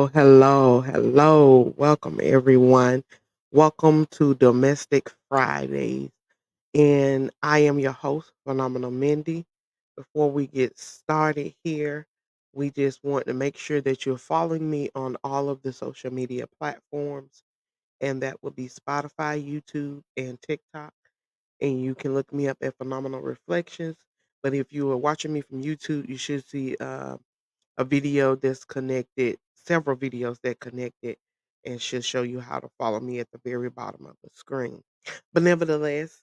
Hello. Welcome, everyone. Welcome to Domestic Fridays. And I am your host, Phenomenal Mindy. Before we get started here, we just want to make sure that you're following me on all of the social media platforms, and that would be Spotify, YouTube, and TikTok. And you can look me up at Phenomenal Reflections. But if you are watching me from YouTube, you should see a video that's connected, several videos that connected, and should show you how to follow me at the very bottom of the screen. But nevertheless,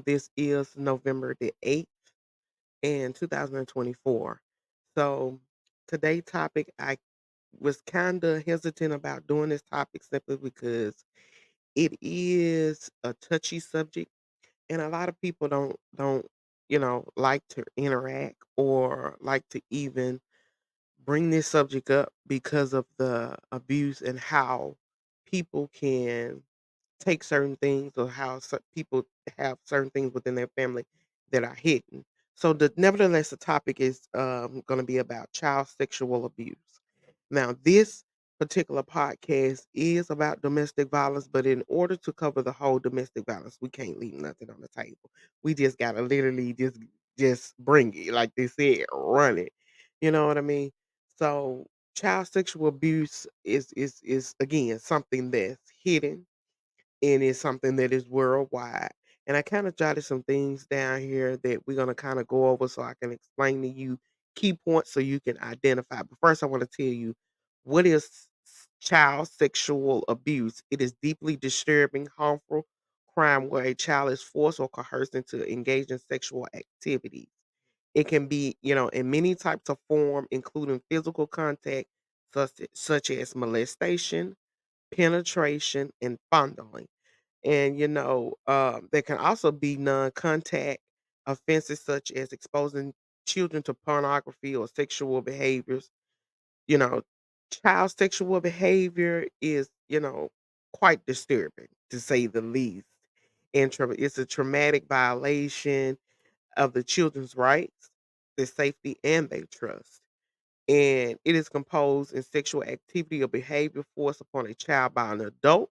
this is November the 8th in 2024. So today's topic, I was kind of hesitant about doing this topic simply because it is a touchy subject, and a lot of people don't like to interact or like to even bring this subject up because of the abuse and how people can take certain things, or how people have certain things within their family that are hidden. So, nevertheless, the topic is going to be about child sexual abuse. Now, this particular podcast is about domestic violence, but in order to cover the whole domestic violence, we can't leave nothing on the table. We just gotta literally just bring it, like they said, run it. You know what I mean? So, child sexual abuse is again something that's hidden, and it's something that is worldwide. And I kind of jotted some things down here that we're going to kind of go over so I can explain to you key points so you can identify. But first, I want to tell you what is child sexual abuse. It is deeply disturbing, harmful crime where a child is forced or coerced into engage in sexual activities. It can be, in many types of form, including physical contact, such as molestation, penetration, and fondling. And, there can also be non-contact offenses such as exposing children to pornography or sexual behaviors. You know, child sexual behavior is, quite disturbing to say the least. And it's a traumatic violation of the children's rights, their safety, and their trust. And it is composed in sexual activity or behavior forced upon a child by an adult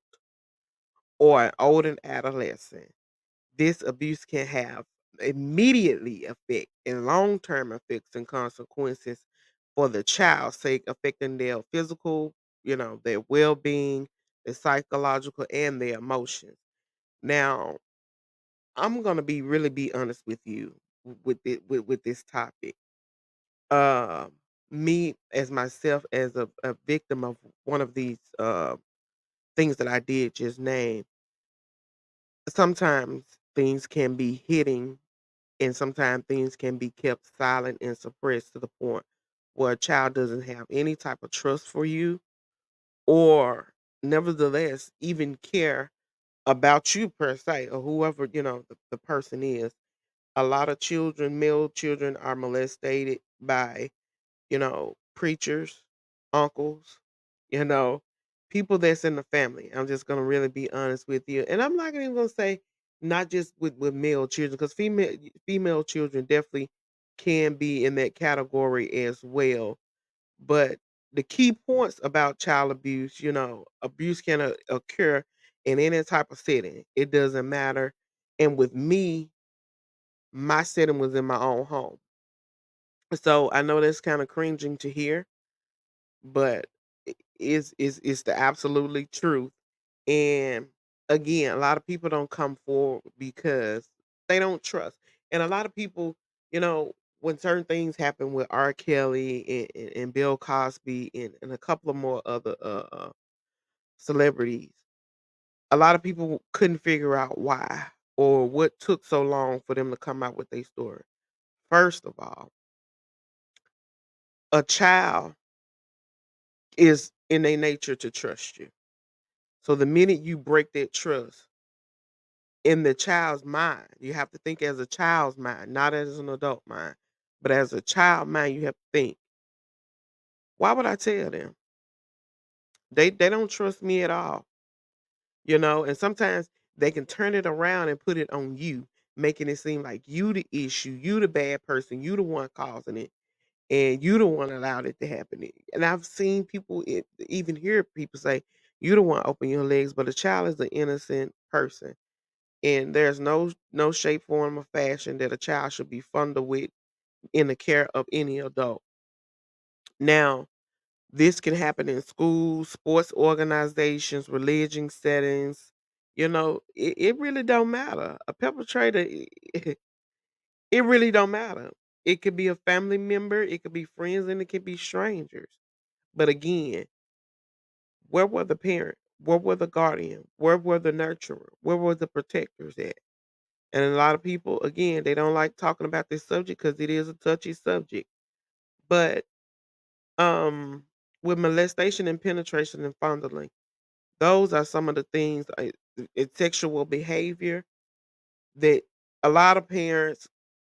or an older adolescent. This abuse can have immediately effect and long-term effects and consequences for the child's sake, affecting their physical, their well-being, their psychological, and their emotions. Now, I'm gonna be honest with you with this topic. Um, Me as myself as a victim of one of these things that I did just name, sometimes things can be hitting, and sometimes things can be kept silent and suppressed to the point where a child doesn't have any type of trust for you, or nevertheless even care about you per se, or whoever the person is. A lot of children, male children, are molested by preachers, uncles, you know, people that's in the family. I'm just gonna really be honest with you. And I'm not even gonna say not just with male children, because female children definitely can be in that category as well. But the key points about child abuse, abuse can occur in any type of setting. It doesn't matter. And with me, my setting was in my own home. So I know that's kind of cringing to hear, but is the absolutely truth. And again, a lot of people don't come forward because they don't trust. And a lot of people, when certain things happen with R. Kelly and Bill Cosby and a couple of more other celebrities, a lot of people couldn't figure out why or what took so long for them to come out with their story. First of all, a child is in their nature to trust you. So the minute you break that trust in the child's mind, you have to think as a child's mind, not as an adult mind, but as a child mind, you have to think, why would I tell them? They don't trust me at all, and sometimes they can turn it around and put it on you, making it seem like you the issue, you the bad person, you the one causing it. and you don't want to allow it to happen. And I've seen people, even hear people say, "You don't want to open your legs," but a child is an innocent person, and there's no shape, form, or fashion that a child should be funded with in the care of any adult. Now, this can happen in schools, sports organizations, religion settings. It really don't matter. A perpetrator, it really don't matter. It could be a family member, it could be friends, and it could be strangers. But again, where were the parent? Where were the guardian? Where were the nurturer? Where were the protectors at? And a lot of people, again, they don't like talking about this subject because it is a touchy subject. But um, with molestation and penetration and fondling, those are some of the things. It's sexual behavior that a lot of parents,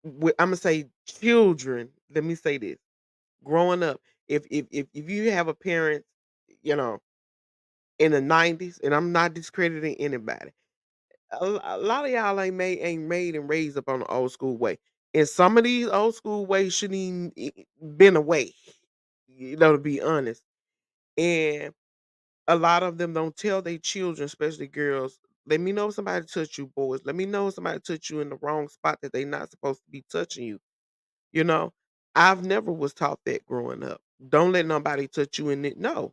I'm gonna say children. Let me say this: growing up, if you have a parent, you know, in the '90s, and I'm not discrediting anybody, a lot of y'all ain't made and raised up on the old school way, and some of these old school ways shouldn't even been away. To be honest, and a lot of them don't tell their children, especially girls. Let me know if somebody touch you, boys. Let me know if somebody touch you in the wrong spot that they not supposed to be touching you. You know, I've never was taught that growing up. Don't let nobody touch you in it. No,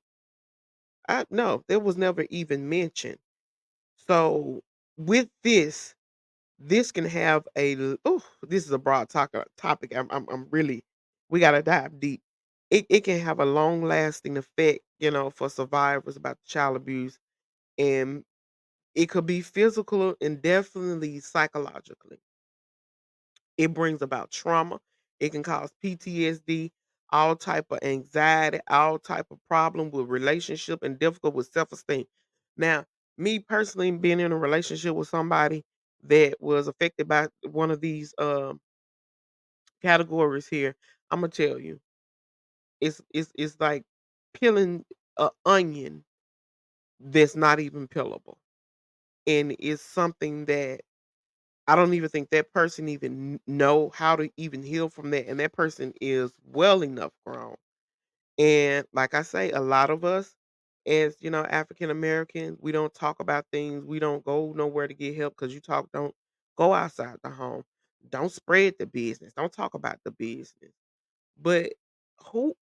no, that was never even mentioned. So with this can have oh, this is a broad topic. I'm really, we gotta dive deep. It can have a long lasting effect, for survivors about child abuse, and it could be physical and definitely psychologically. It brings about trauma. It can cause PTSD, all type of anxiety, all type of problem with relationship and difficult with self-esteem. Now, me personally being in a relationship with somebody that was affected by one of these categories here, I'm gonna tell you, it's like peeling a onion that's not even peelable. And it's something that I don't even think that person even know how to even heal from that, and that person is well enough grown. And like I say, a lot of us, as African Americans, we don't talk about things. We don't go nowhere to get help because don't go outside the home. Don't spread the business. Don't talk about the business. But who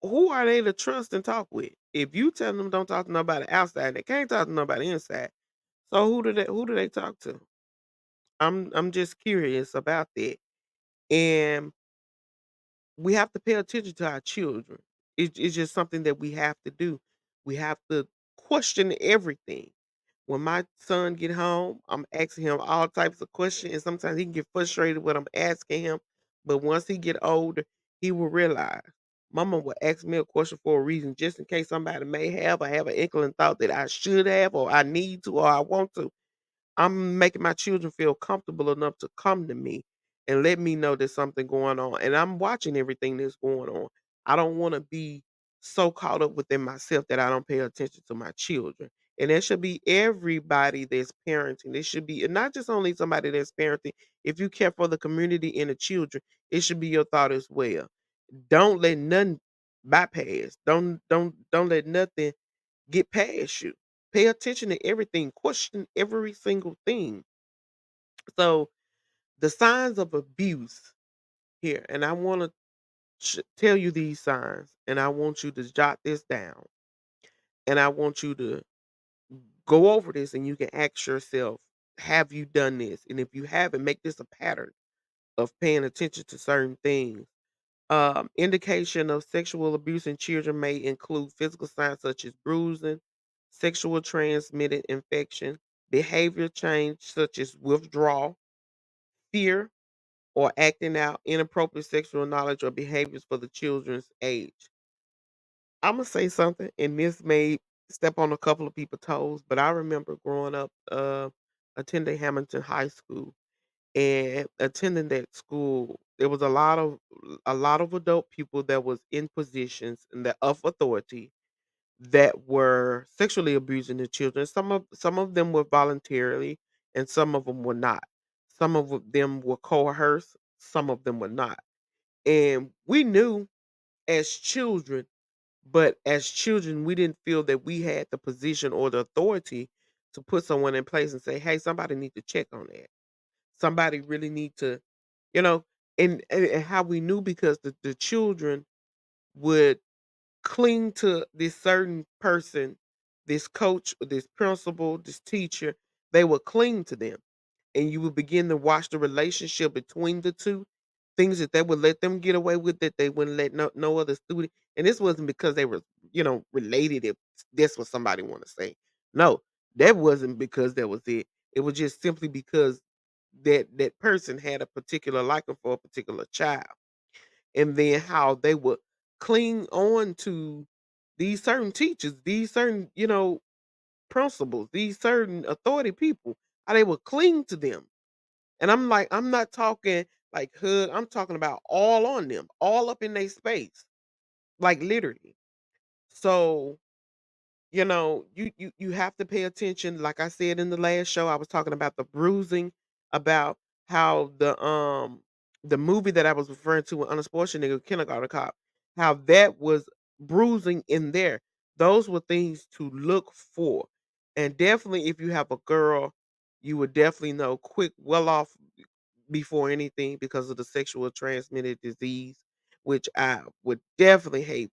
who are they to trust and talk with? If you tell them don't talk to nobody outside, they can't talk to nobody inside. So who do they talk to? I'm just curious about that. And we have to pay attention to our children. It's just something that we have to do. We have to question everything. When my son get home, I'm asking him all types of questions, and sometimes he can get frustrated when I'm asking him. But once he get older, he will realize Mama will ask me a question for a reason, just in case somebody may have or have an inkling thought that I should have, or I need to, or I want to. I'm making my children feel comfortable enough to come to me and let me know there's something going on. And I'm watching everything that's going on. I don't want to be so caught up within myself that I don't pay attention to my children. And there should be everybody that's parenting. There should be, and not just only somebody that's parenting. If you care for the community and the children, it should be your thought as well. Don't let none bypass. Don't let nothing get past you. Pay attention to everything. Question every single thing. So the signs of abuse here, and I want to tell you these signs, and I want you to jot this down, and I want you to go over this, and you can ask yourself, have you done this? And if you haven't, make this a pattern of paying attention to certain things. Indication of sexual abuse in children may include physical signs such as bruising, sexual transmitted infection, behavior change such as withdrawal, fear, or acting out inappropriate sexual knowledge or behaviors for the children's age. I'm gonna say something, and this may step on a couple of people's toes, but I remember growing up, attending Hamilton High School, and attending that school, there was a lot of adult people that was in positions and that of authority that were sexually abusing the children. Some of them were voluntarily, and some of them were not. Some of them were coerced. Some of them were not. And we knew. as children, but as children, we didn't feel that we had the position or the authority to put someone in place and say, "Hey, somebody need to check on that. Somebody really need to," you know, and how we knew because the children would cling to this certain person, this coach, or this principal, this teacher. They would cling to them, and you would begin to watch the relationship between the two, things that they would let them get away with that they wouldn't let no other student. And this wasn't because they were, related. If that's what somebody want to say, no, that wasn't because that was it. It was just simply because that person had a particular liking for a particular child, and then how they would cling on to these certain teachers, these certain, principals, these certain authority people, how they would cling to them. And I'm like, I'm not talking like hug, I'm talking about all on them, all up in their space, like literally. So, you have to pay attention. Like I said in the last show, I was talking about the bruising, about how the movie that I was referring to with Unsportsmanlike Kindergarten Cop, how that was bruising in there. Those were things to look for. And definitely if you have a girl, you would definitely know quick, well off before anything because of the sexual transmitted disease, which I would definitely hate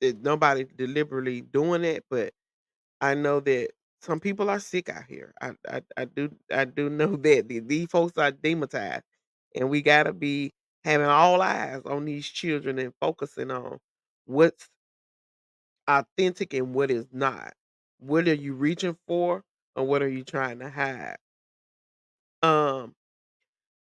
that nobody deliberately doing it, but I know that some people are sick out here. I do know that these folks are demonetized, and we gotta be having all eyes on these children and focusing on what's authentic and what is not. What are you reaching for, and what are you trying to hide? Um,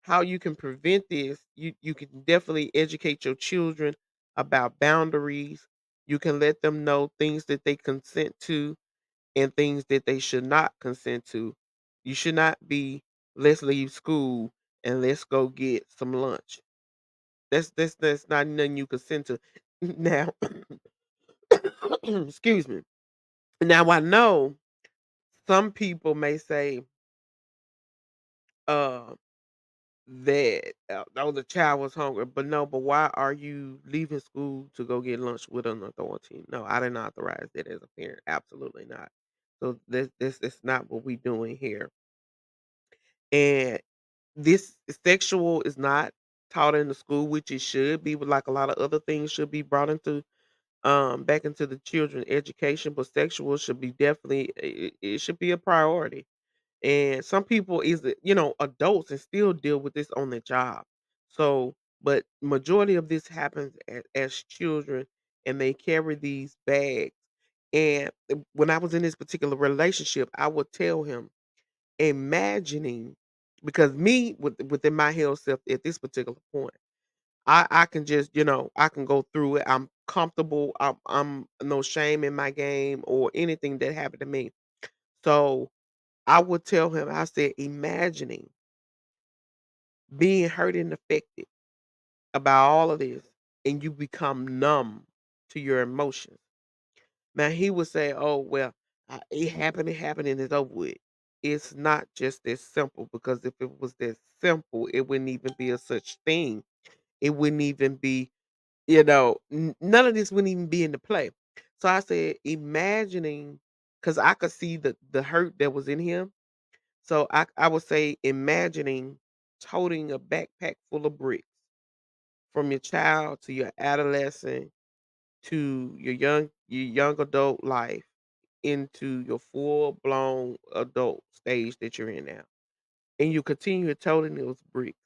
how you can prevent this? You can definitely educate your children about boundaries. You can let them know things that they consent to and things that they should not consent to. You should not be, let's leave school and let's go get some lunch. That's not nothing you consent to. Now, excuse me. Now I know some people may say uh that oh, the child was hungry, but no, but why are you leaving school to go get lunch with an authority? No, I didn't authorize that as a parent. Absolutely not. So this is not what we doing here. And this sexual is not taught in the school, which it should be, but like a lot of other things should be brought into back into the children education, but sexual should be definitely it should be a priority. And some people is adults and still deal with this on their job. So, but majority of this happens as children, and they carry these bags. And when I was in this particular relationship, I would tell him imagining, because me within my health self at this particular point, I can just, I can go through it. I'm comfortable. I'm no shame in my game or anything that happened to me. So I would tell him, I said, imagining being hurt and affected about all of this, and you become numb to your emotions. Now he would say, "Oh well, it happened, and it's over with." It's not just that simple, because if it was that simple, it wouldn't even be a such thing. It wouldn't even be, none of this wouldn't even be in the play. So I said, imagining, because I could see the hurt that was in him. So I would say, imagining toting a backpack full of bricks from your child to your adolescent to your young adult life into your full blown adult stage that you're in now. And you continue toting those bricks.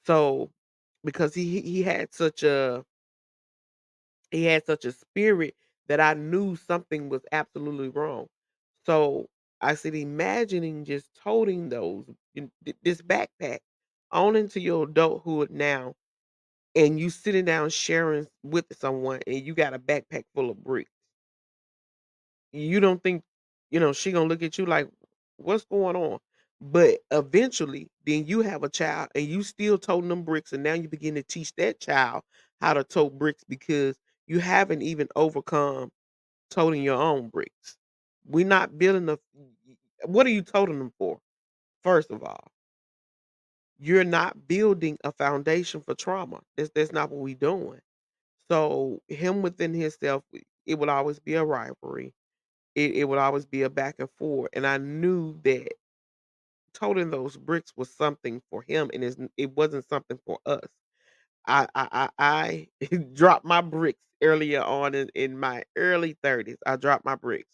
So because he had such a spirit that I knew something was absolutely wrong. So I said, imagining just toting this backpack on into your adulthood now, and you sitting down sharing with someone, and you got a backpack full of bricks. You don't think, she gonna look at you like, what's going on? But eventually, then you have a child and you still toting them bricks, and now you begin to teach that child how to tote bricks because you haven't even overcome toting your own bricks. We're not building what are you toting them for? First of all, you're not building a foundation for trauma. That's not what we doing. So him within himself, it would always be a rivalry. It would always be a back and forth. And I knew that toting those bricks was something for him, and it wasn't something for us. I dropped my bricks earlier on in my early 30s. I dropped my bricks.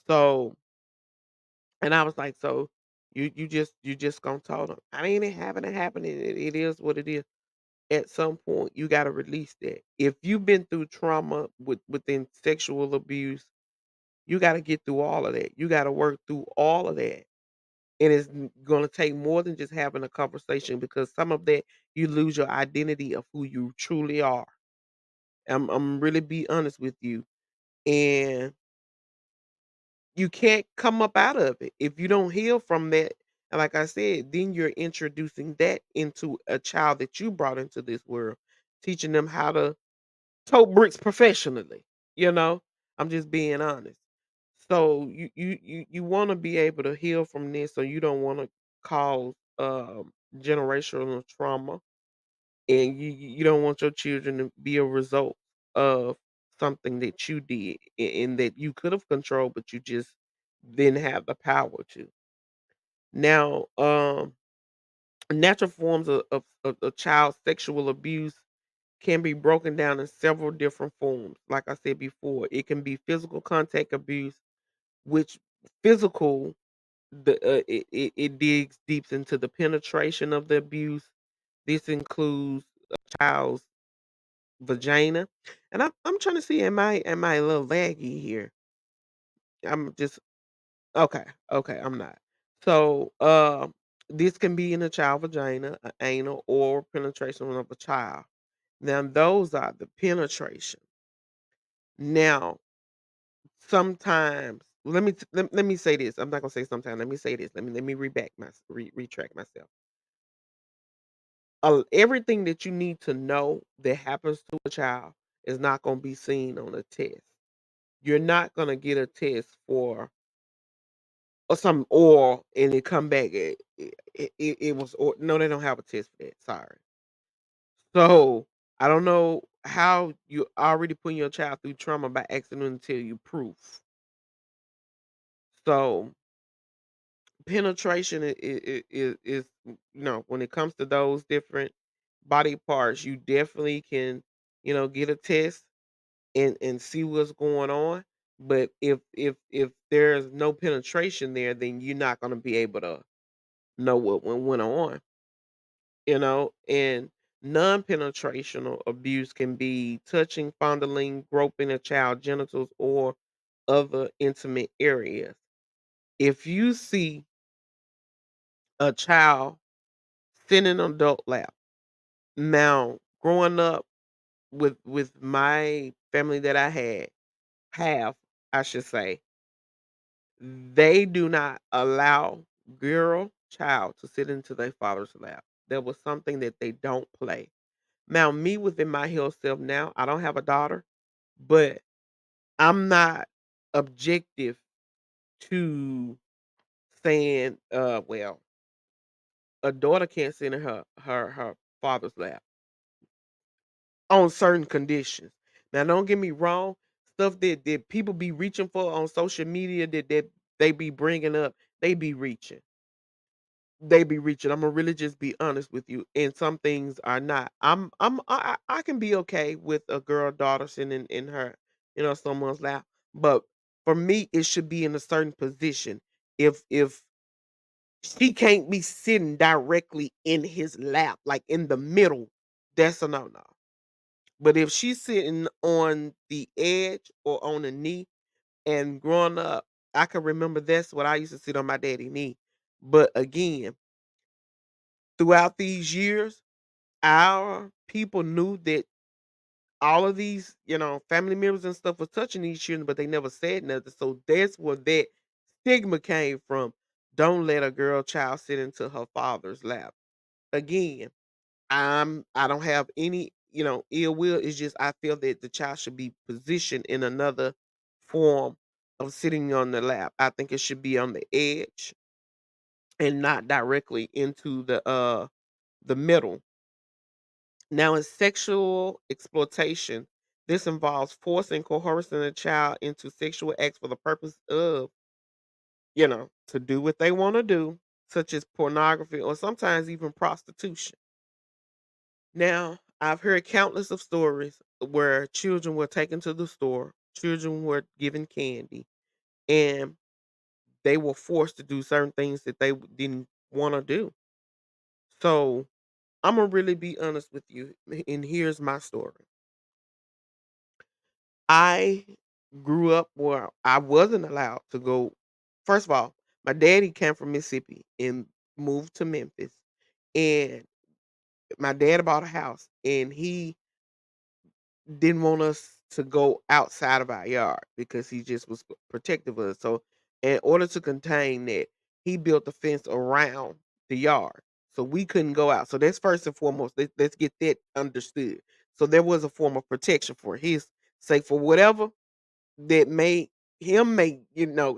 So, and I was like, so you just gonna told them. I ain't having it happen. It is what it is. At some point, you gotta release that. If you've been through trauma within sexual abuse, you gotta get through all of that. You gotta work through all of that. And it's gonna take more than just having a conversation because some of that you lose your identity of who you truly are. I'm really be honest with you. And you can't come up out of it. If you don't heal from that, and like I said, then you're introducing that into a child that you brought into this world, teaching them how to tow bricks professionally, you know? I'm just being honest. So you wanna be able to heal from this, so you don't wanna cause, generational trauma, and you don't want your children to be a result of something that you did and that you could have controlled, but you just didn't have the power to. Now, natural forms of child sexual abuse can be broken down in several different forms. Like I said before, it can be physical contact abuse, which physical it digs deeps into the penetration of the abuse. This includes a child's vagina, and I'm trying to see am I a little laggy here? I'm just okay, okay, I'm not. So, this can be in a child vagina, anal, or penetration of a child. Now, those are the penetration. Now, sometimes, let me say this. I'm not gonna say sometimes. Let me say this. Let me retract myself. Everything that you need to know that happens to a child is not gonna be seen on a test. You're not gonna get a test for or some oral and it come back. It was or no, they don't have a test for that. Sorry. So I don't know how you already putting your child through trauma by asking them to tell you proof. So penetration is when it comes to those different body parts, you definitely can get a test and see what's going on. But if there's no penetration there, then you're not going to be able to know what went on. And non-penetrational abuse can be touching, fondling, groping a child genitals or other intimate areas. If you see a child sitting in an adult lap, now growing up with my family that I have, I should say, they do not allow child to sit into their father's lap. That was something that they don't play. Now, me within my health self now, I don't have a daughter, but I'm not objective to saying, well, a daughter can't sit in her father's lap on certain conditions. Now, don't get me wrong, stuff that people be reaching for on social media that they be bringing up, they be reaching. They be reaching. Imma really just be honest with you, and some things are not. I can be okay with a girl daughter sitting in her, someone's lap, but for me, it should be in a certain position. If she can't be sitting directly in his lap, like in the middle, that's a no-no. But if she's sitting on the edge or on a knee, and growing up, I can remember that's what I used to sit on my daddy knee. But again, throughout these years, our people knew that all of these, family members and stuff was touching these children, but they never said nothing. So that's where that stigma came from. Don't let a girl child sit into her father's lap. Again, I don't have any, ill will. It's just I feel that the child should be positioned in another form of sitting on the lap. I think it should be on the edge and not directly into the middle. Now in sexual exploitation, This involves forcing, coercing a child into sexual acts for the purpose of, to do what they want to do, such as pornography or sometimes even prostitution. Now, I've heard countless of stories where children were taken to the store, children were given candy, and they were forced to do certain things that they didn't want to do. So, I'm gonna really be honest with you, and here's my story. I grew up where I wasn't allowed to go. First of all, my daddy came from Mississippi and moved to Memphis, and my dad bought a house, and he didn't want us to go outside of our yard because he just was protective of us. So, in order to contain that, he built a fence around the yard, so we couldn't go out. So that's first and foremost. Let's get that understood. So there was a form of protection for his sake, for whatever that made him make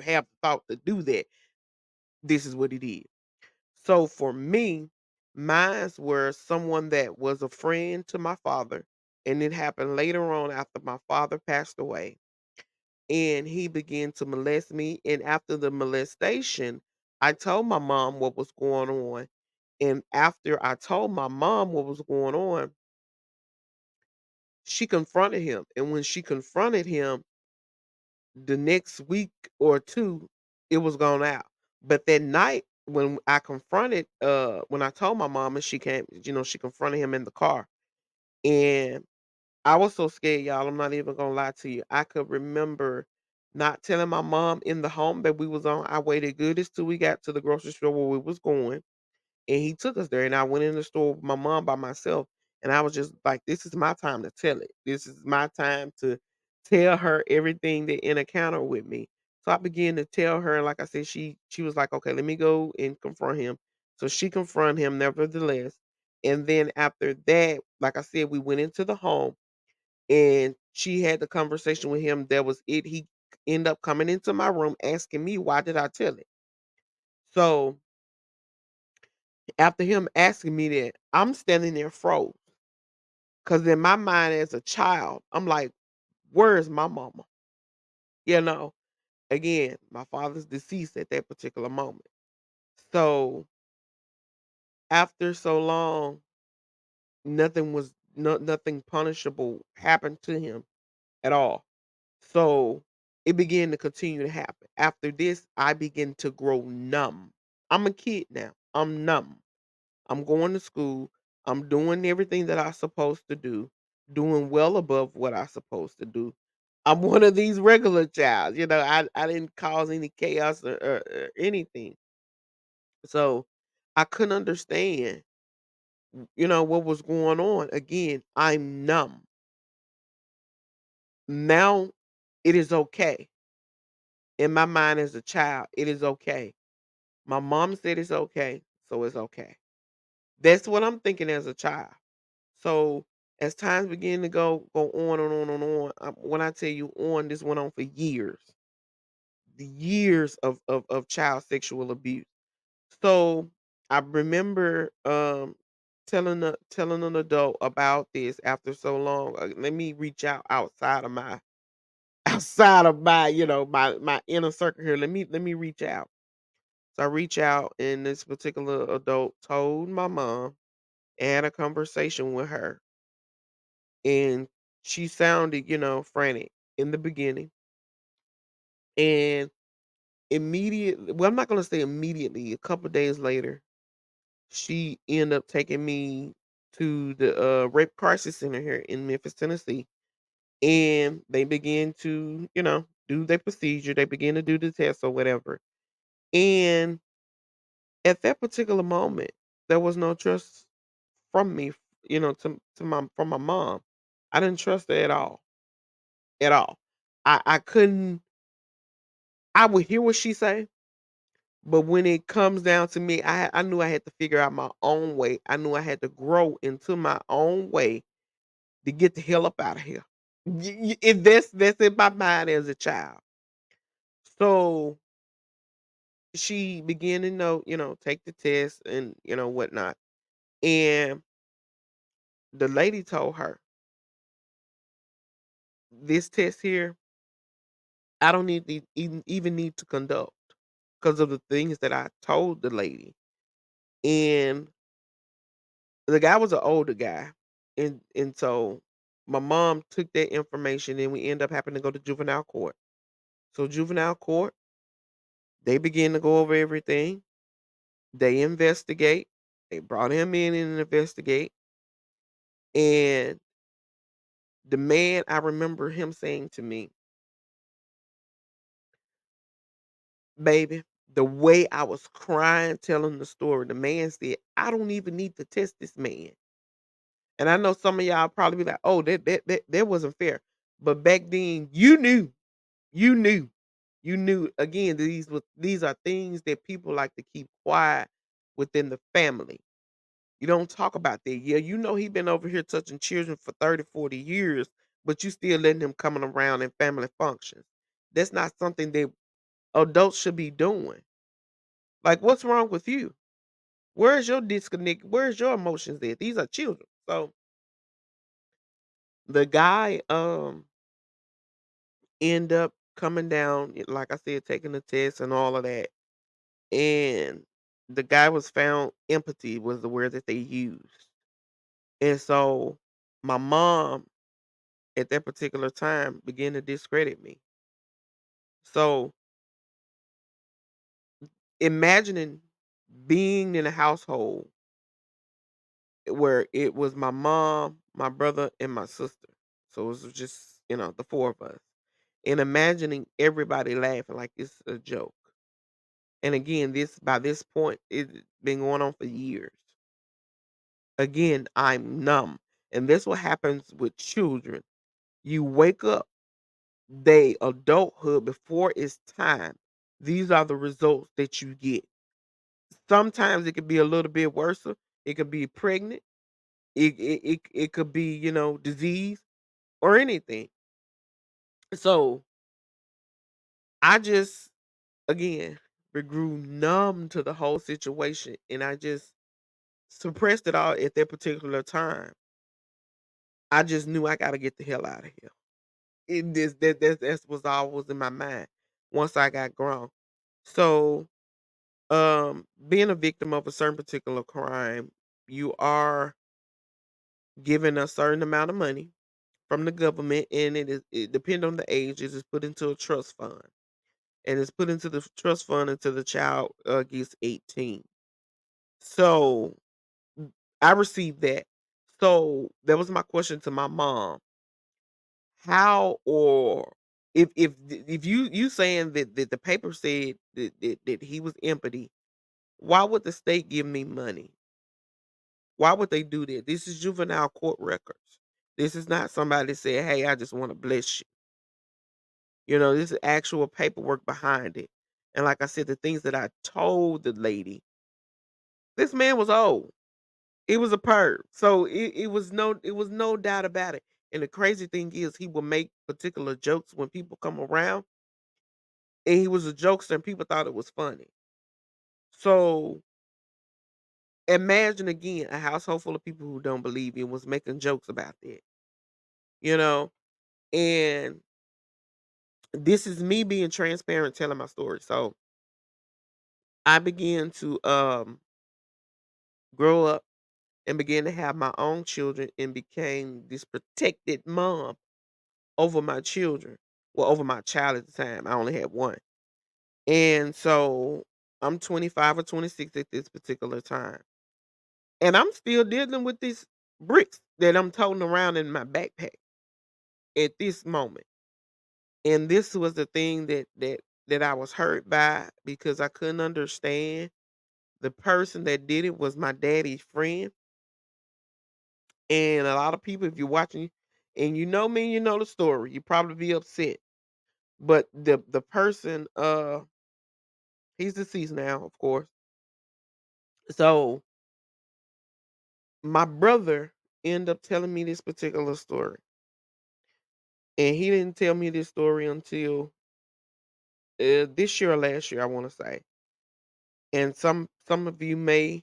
have thought to do that. This is what he did. So for me, mines were someone that was a friend to my father, and it happened later on after my father passed away, and he began to molest me. And after the molestation, I told my mom what was going on. And after I told my mom what was going on, she confronted him. And when she confronted him, the next week or 2, it was gone out. But that night when I told my mom and she came, she confronted him in the car. And I was so scared, y'all, I'm not even gonna lie to you. I could remember not telling my mom in the home that we was on. I waited good as till we got to the grocery store where we was going, and he took us there, and I went in the store with my mom by myself, and I was just like, "This is my time to tell it. This is my time to tell her everything that encountered with me." So I began to tell her, and like I said, she was like, "Okay, let me go and confront him." So she confronted him nevertheless, and then after that, like I said, we went into the home, and she had the conversation with him. That was it. He ended up coming into my room asking me, "Why did I tell it?" So after him asking me that, I'm standing there froze. Cause in my mind as a child, I'm like, "Where's my mama?" You know? Again, my father's deceased at that particular moment. So, after so long, nothing punishable happened to him at all. So, it began to continue to happen. After this, I begin to grow numb. I'm a kid now. I'm numb. I'm going to school. I'm doing everything that I'm supposed to do, doing well above what I'm supposed to do. I'm one of these regular child. I didn't cause any chaos or anything. So I couldn't understand, what was going on. Again, I'm numb. Now it is okay. In my mind as a child, it is okay. My mom said it's okay, so it's okay. That's what I'm thinking as a child. So as times begin to go on and on and on, when I tell you on, this went on for years, the years of child sexual abuse. So I remember telling an adult about this after so long. Let me reach out outside of my my inner circle here. Let me reach out. So I reach out, and this particular adult told my mom and had a conversation with her, and she sounded, frantic in the beginning. And immediately, well, I'm not gonna say immediately, a couple days later, she ended up taking me to the rape crisis center here in Memphis, Tennessee. And they began to, do their procedure. They began to do the test or whatever. And at that particular moment, there was no trust from me, to my from my mom. I didn't trust her at all. I couldn't. I would hear what she say, but when it comes down to me, I knew I had to figure out my own way. I knew I had to grow into my own way to get the hell up out of here. If that's in my mind as a child. So she began to take the test and whatnot. And the lady told her, this test here, I don't need to even need to conduct because of the things that I told the lady. And the guy was an older guy, and so my mom took that information, and we end up having to go to juvenile court. So juvenile court, they begin to go over everything. They investigate. They brought him in and investigate. And the man, I remember him saying to me, "Baby," the way I was crying telling the story, the man said, "I don't even need to test this man." And I know some of y'all probably be like, "Oh, that wasn't fair." But back then, you knew. You knew. You knew. Again, these are things that people like to keep quiet within the family. You don't talk about that. Yeah, you know he been over here touching children for 30, 40 years, but you still letting him coming around in family functions. That's not something that adults should be doing. Like, what's wrong with you? Where's your disconnect? Where's your emotions at? These are children. So the guy end up coming down, like I said, taking the test and all of that. And the guy was found empathy was the word that they used. And so my mom at that particular time began to discredit me. So imagining being in a household where it was my mom, my brother, and my sister. So it was just, the four of us. And imagining everybody laughing like it's a joke. And again, this by this point, it's been going on for years. Again, I'm numb. And this what happens with children. You wake up, they adulthood before it's time. These are the results that you get. Sometimes it could be a little bit worse. It could be pregnant. It could be, disease or anything. So I just again grew numb to the whole situation, and I just suppressed it all at that particular time. I just knew I gotta get the hell out of here. It this that was always in my mind once I got grown. So being a victim of a certain particular crime, you are given a certain amount of money from the government, and it depend on the age, it is put into a trust fund. And it's put into the trust fund until the child gets 18. So I received that. So that was my question to my mom. How or if you saying that the paper said that he was empty, why would the state give me money? Why would they do that? This is juvenile court records. This is not somebody saying, "Hey, I just want to bless you." This is actual paperwork behind it. And like I said, the things that I told the lady, this man was old. He was a perv. So it was no doubt about it. And the crazy thing is he would make particular jokes when people come around. And he was a jokester and people thought it was funny. So imagine again a household full of people who don't believe you and was making jokes about that. You know? And this is me being transparent, telling my story. So I began to grow up and began to have my own children and became this protected mom over my children. Well, over my child at the time. I only had one. And so I'm 25 or 26 at this particular time. And I'm still dealing with these bricks that I'm toting around in my backpack at this moment. And this was the thing that I was hurt by because I couldn't understand. The person that did it was my daddy's friend. And a lot of people, if you're watching and you know me, you know the story, you probably be upset. But the person, he's deceased now, of course. So my brother ended up telling me this particular story. And he didn't tell me this story until this year or last year, I want to say. And some of you may,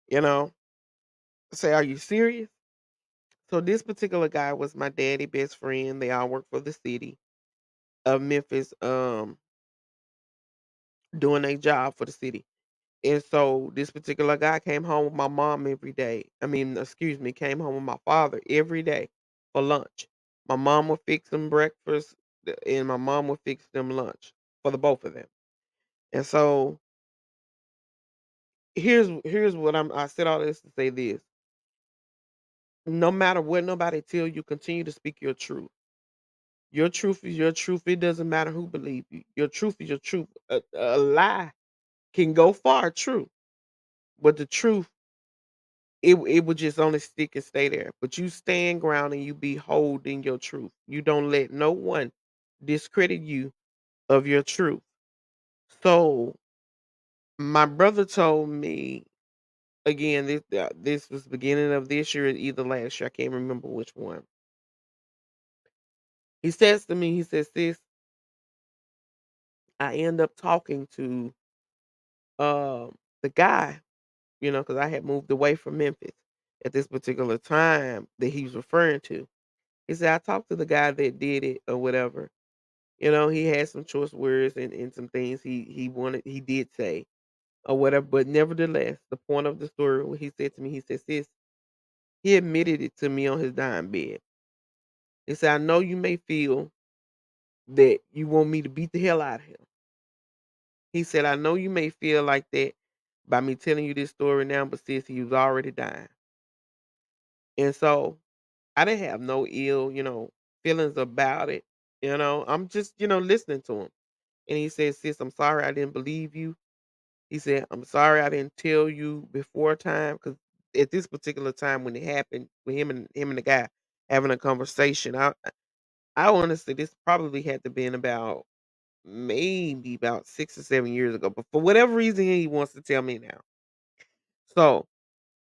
you know, say, "Are you serious?" So this particular guy was my daddy best friend. They all work for the city of Memphis, doing a job for the city. And so this particular guy came home with my mom every day. I mean, excuse me, came home with my father every day for lunch. My mom would fix them breakfast, and my mom would fix them lunch for the both of them. And so here's what I said all this to say this. No matter what nobody tell you, continue to speak your truth. Your truth is your truth. It doesn't matter who believe you. Your truth is your truth. A lie can go far, true, but the truth, it would just only stick and stay there. But you stand ground and you be holding your truth. You don't let no one discredit you of your truth. So my brother told me again. This was beginning of this year, or either last year. I can't remember which one. He says to me, he says, "Sis, I end up talking to the guy, because I had moved away from Memphis at this particular time that he was referring to." He said, "I talked to the guy that did it or whatever. He had some choice words and some things he did say or whatever, but nevertheless, the point of the story, what he said to me, he said, sis, he admitted it to me on his dying bed. He said, I know you may feel that you want me to beat the hell out of him. He said, I know you may feel like that by me telling you this story now, but sis, he was already dying. And so I didn't have no ill, feelings about it. I'm just, listening to him. And he said, sis, I'm sorry I didn't believe you. He said, I'm sorry I didn't tell you before time, because at this particular time when it happened with him and the guy having a conversation, I want to say this probably had to been about maybe about 6 or 7 years ago. But for whatever reason he wants to tell me now. So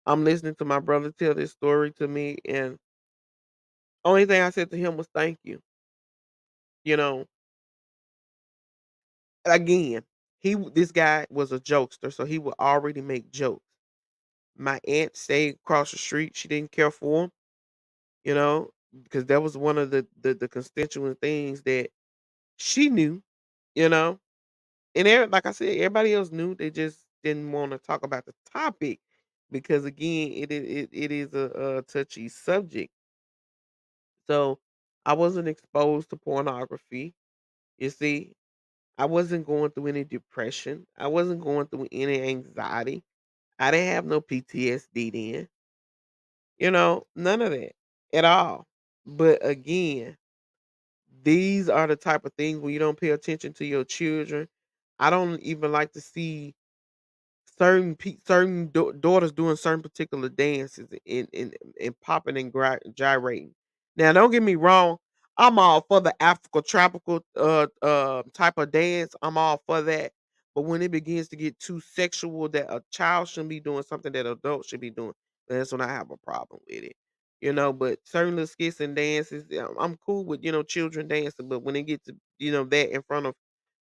I'm listening to my brother tell this story to me, and only thing I said to him was thank you. You know, again, this guy was a jokester, so he would already make jokes. My aunt stayed across the street. She didn't care for him, you know, because that was one of the constituent things that she knew, you know. And like I said, everybody else knew. They just didn't want to talk about the topic because, again, it is a touchy subject. So I wasn't exposed to pornography. You see, I wasn't going through any depression. I wasn't going through any anxiety. I didn't have no PTSD then. None of that at all. But again, these are the type of things when you don't pay attention to your children. I don't even like to see certain daughters doing certain particular dances and popping and gyrating. Now, don't get me wrong, I'm all for the Africa tropical type of dance. I'm all for that. But when it begins to get too sexual, that a child shouldn't be doing something that adults should be doing, that's when I have a problem with it. But certain little skits and dances, yeah, I'm cool with children dancing. But when it gets to that in front of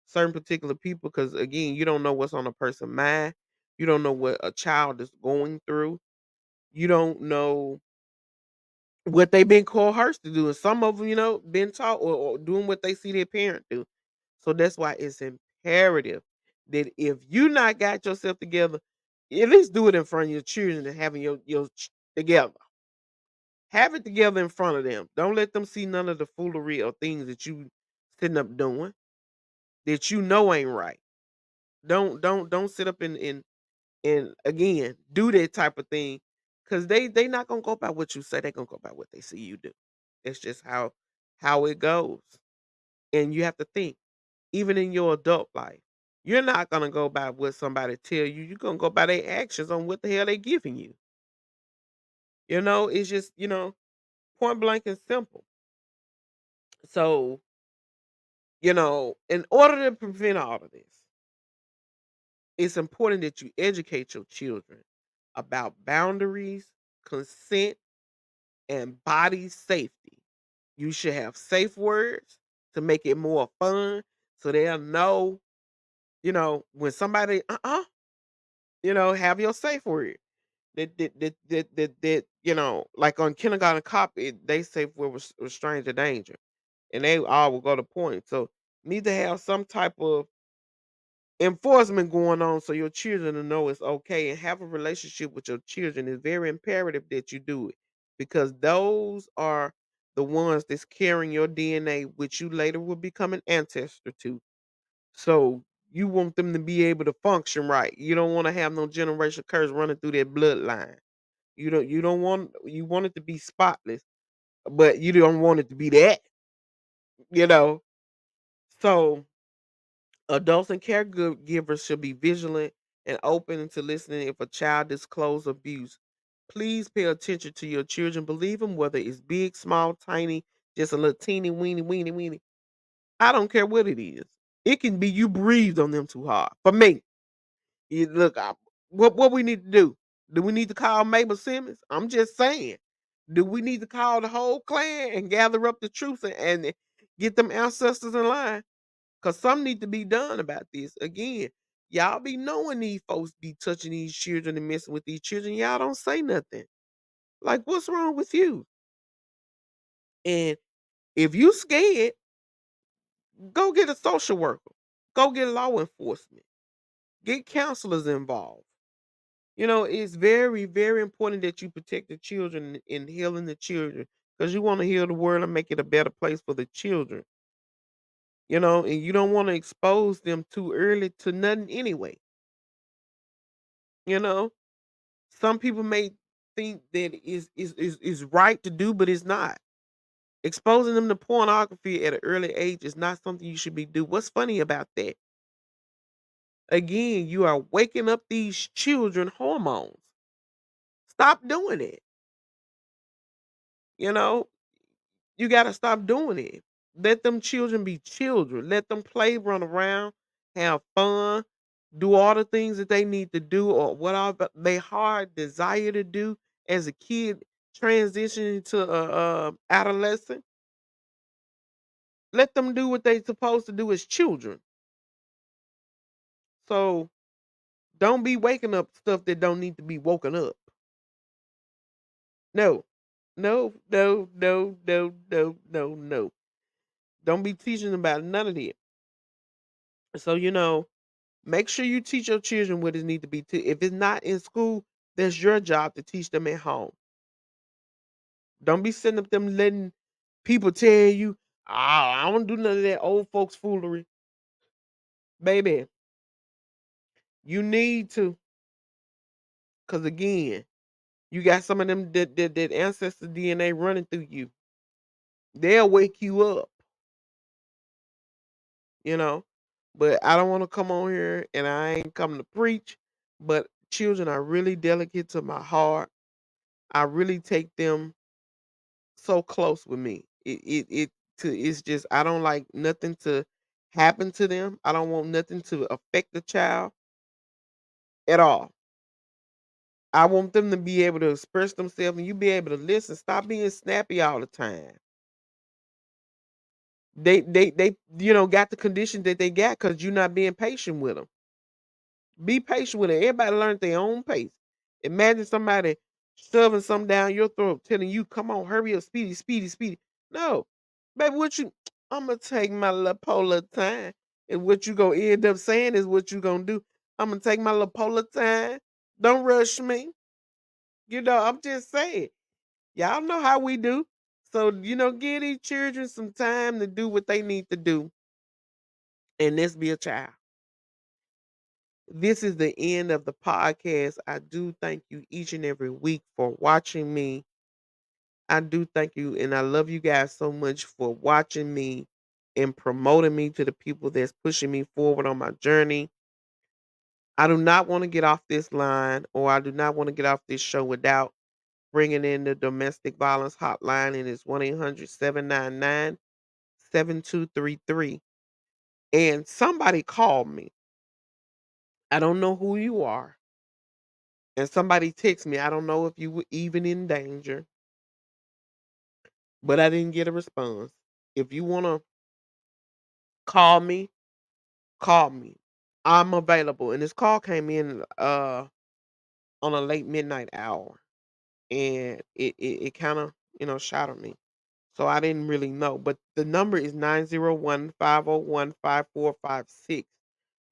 certain particular people, because again, you don't know what's on a person's mind. You don't know what a child is going through. You don't know what they've been coerced to do. And some of them, been taught or doing what they see their parent do. So that's why it's imperative that if you not got yourself together, at least do it in front of your children and having together. Have it together in front of them. Don't let them see none of the foolery or things that you sitting up doing that ain't right. Don't sit up and again do that type of thing, because they not gonna go by what you say. They gonna go by what they see you do. It's just how it goes. And you have to think, even in your adult life, you're not gonna go by what somebody tell you. You're gonna go by their actions on what the hell they giving you. It's just point blank and simple. So in order to prevent all of this, it's important that you educate your children about boundaries, consent, and body safety. You should have safe words to make it more fun so they'll know, when somebody, have your safe word. Like on kindergarten cop, they say for stranger danger, and they all will go to point. So need to have some type of enforcement going on so your children to know it's okay and have a relationship with your children. It's very imperative that you do it because those are the ones that's carrying your DNA, which you later will become an ancestor to. So you want them to be able to function right. You don't want to have no generation curse running through their bloodline. You want it to be spotless, but you don't want it to be that, you know. So adults and caregivers should be vigilant and open to listening if a child discloses abuse. Please pay attention to your children. Believe them, whether it's big, small, tiny, just a little teeny weeny weeny weeny. I don't care what it is. It can be you breathed on them too hard. For me, look, what we need to do? Do we need to call Mabel Simmons? I'm just saying. Do we need to call the whole clan and gather up the troops and get them ancestors in line? Cause something need to be done about this. Again, y'all be knowing these folks be touching these children and messing with these children. Y'all don't say nothing. Like, what's wrong with you? And if you scared, go get a social worker. Go get law enforcement. Get counselors involved. It's very, very important that you protect the children and healing the children because you want to heal the world and make it a better place for the children. And you don't want to expose them too early to nothing anyway. You know, some people may think that is right to do, but it's not. Exposing them to pornography at an early age is not something you should be doing. What's funny about that? Again, you are waking up these children hormones. Stop doing it. You know, you got to stop doing it. Let them children be children. Let them play, run around, have fun, do all the things that they need to do or whatever they hard desire to do as a kid transitioning to a adolescent. Let them do what they supposed to do as children. So don't be waking up stuff that don't need to be woken up. No, no, no, no, no, no, no, no. Don't be teaching about none of that. So make sure you teach your children what it need to be. If it's not in school, that's your job to teach them at home. Don't be sitting up them letting people tell you, "Oh, I don't do none of that old folks foolery." Baby, you need to, because again, you got some of them that ancestor DNA running through you. They'll wake you up, you know. But I don't want to come on here and I ain't coming to preach. But children are really delicate to my heart. I really take them so close with me. It's just I don't like nothing to happen to them. I don't want nothing to affect the child at all. I want them to be able to express themselves and you be able to listen. Stop being snappy all the time. They got the condition that they got because you're not being patient with them. Be patient with it. Everybody learn at their own pace. Imagine somebody shoving something down your throat, telling you, "Come on, hurry up, speedy, speedy, speedy." No, baby, what you? I'm gonna take my little polar time, and what you gonna end up saying is what you gonna do. I'm gonna take my little polar time. Don't rush me. I'm just saying. Y'all know how we do. So give these children some time to do what they need to do, and let's be a child. This is the end of the podcast. I do thank you each and every week for watching me. I do thank you, and I love you guys so much for watching me and promoting me to the people that's pushing me forward on my journey. I do not want to get off this line or I do not want to get off this show without bringing in the domestic violence hotline, and it's 1-800-799-7233. And somebody called me. I don't know who you are. And somebody texted me. I don't know if you were even in danger, but I didn't get a response. If you want to call me, call me. I'm available. And this call came in on a late midnight hour, and it kinda, shattered me. So I didn't really know, but the number is 901-501-5456.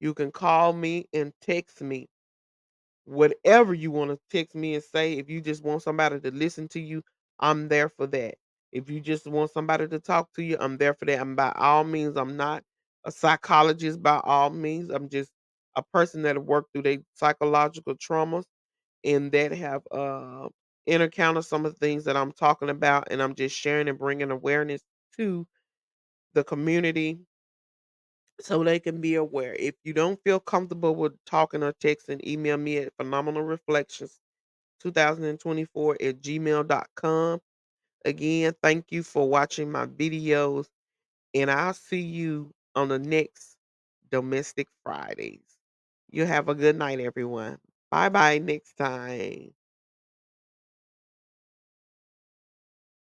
You can call me and text me whatever you wanna text me and say. If you just want somebody to listen to you, I'm there for that. If you just want somebody to talk to you, I'm there for that. And by all means, I'm not a psychologist by all means. I'm just a person that have worked through their psychological traumas and that have, encountered some of the things that I'm talking about, and I'm just sharing and bringing awareness to the community so they can be aware. If you don't feel comfortable with talking or texting, email me at phenomenalreflections2024@gmail.com. Again, thank you for watching my videos, and I'll see you on the next Domestic Fridays. You have a good night, everyone. Bye bye next time.